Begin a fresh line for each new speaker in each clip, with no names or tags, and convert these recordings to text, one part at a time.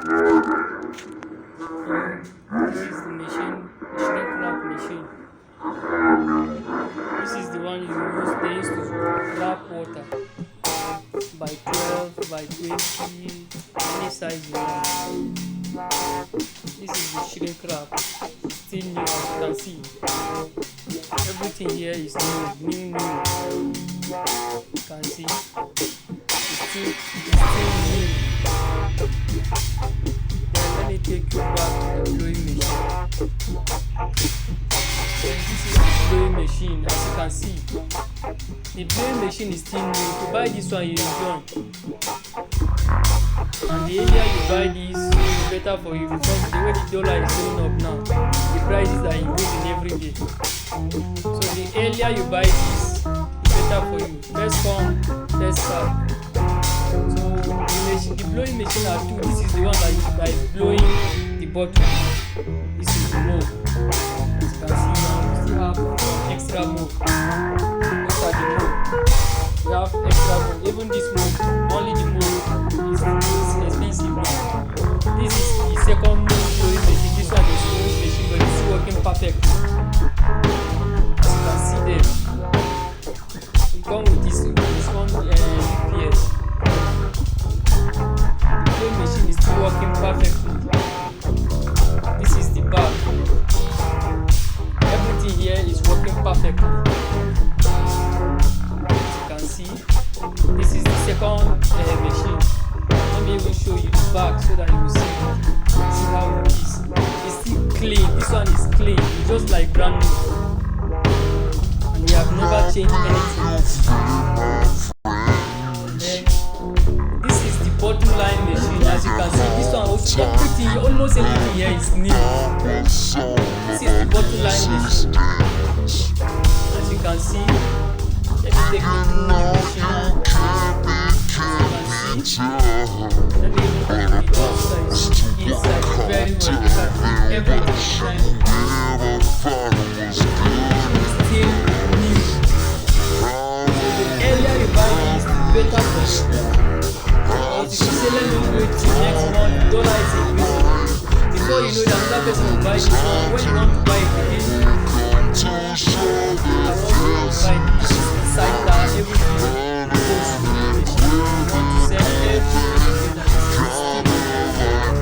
This is the machine, the shrink wrap machine. This is the one they used to wrap water by 12, by 20, any size you want. This is the shrink wrap, still new as you can see. Everything here is new. You can see it's still new. Then let me take you back to the blowing machine. Then this is the blowing machine, as you can see. The blowing machine is still new. If you buy this one, you enjoy. And the earlier you buy this, the better for you, because the way the dollar is going up now, the prices are increasing every day. So the earlier you buy this, the better for you. First come, first serve. So the blowing machine are two. This is the one that is blowing the bottle. This is the mold. As you can see now, we still have some extra mold. Those are the mold. We have extra mold. Even this mold, only the mold is expensive now. This is the second mold blowing machine. This one is the old machine, but it's still working perfectly. As you can see there, it comes with this one UPS. The blowing machine is still working perfectly. This is the back. Everything here is working perfectly. As you can see, this is the second machine. Let me even show you the back so that you will see how it is. It's still clean. This one is clean, it's just like brand new. And we have never changed anything. Then this is the bottom line machine. As you can see, this one also almost everything here is new. This is the bottom line machine. As you can see, let me take you through the machine. As you can see, let me open the outside, inside, very well. Everything is shiny. Still new. So the earlier you buy this, the better for you. Because if you say let me wait till next month, dollar is increasing. Before you know that another person will buy this one, when you want to buy it again, you can also buy this side that everything goes to the machine. You want to sell everything together.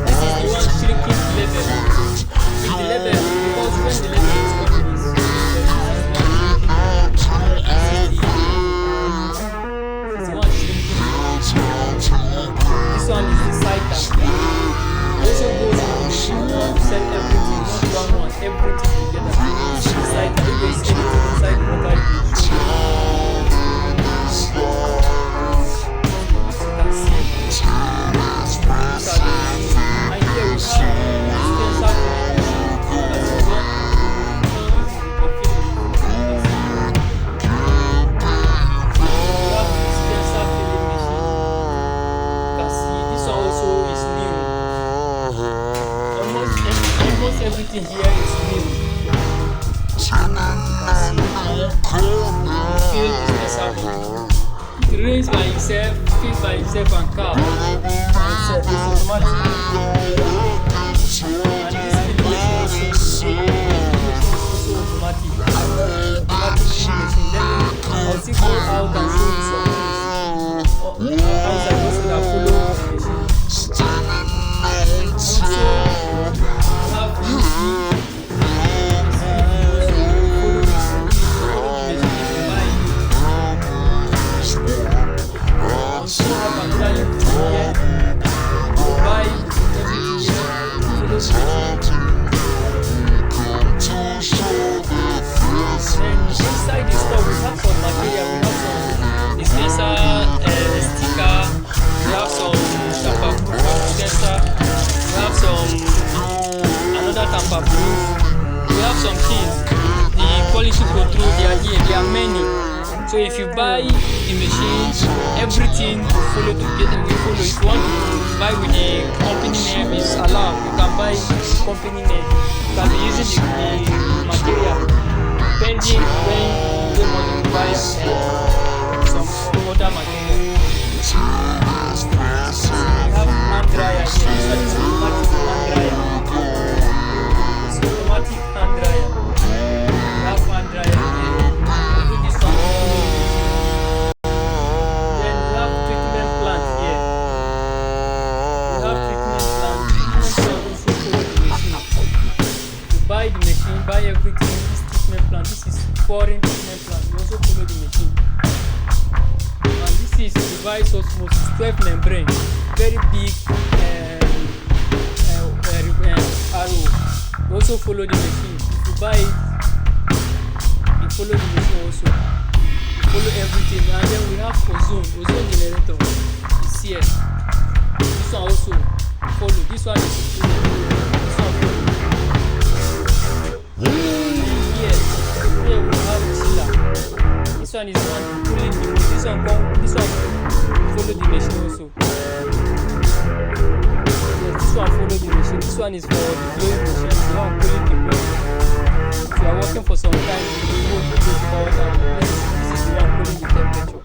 This is the one shrinking the label. With the label, because when the label is coming, this is the one shrinking. This one is the side that also goes to the machine. You want to sell everything, not one, everything together. This is the side that if there is anything inside the mobile page. Everything here is new. It rains by itself, feeds by itself, and calm. It's automatic. And this filling machine is also automatic. Automatic filling machine. Then I'll still go out and show you some things. Outside also that follow the machine. Inside this store we have some material, we have some dispenser, sticker, we have some dispenser, we have some another tamper-proof, we have some keys, the quality control, they are here, there are many. So if you buy the machine, everything will follow together, will follow. If you want to buy with the company name, it's allowed. You can buy company name, you can be using the material. Depending when you want to buy some other material. We have hand dryer here. plant. This is foreign treatment plant. We also follow the machine. And this is device osmosis 12 membrane, very big arrow. We also follow the machine. If you buy it, you follow the machine also. You follow everything. And then we have ozone generator. It's here. This one also follow. This one is this one follow. Here we have chiller. This one is one cooling the this one follow the machine also. Yes, this one follow the machine. This one is for the blowing machine. The one cooling the blowing. If you are working for some time, you will hold the power down. This is the one cooling the temperature.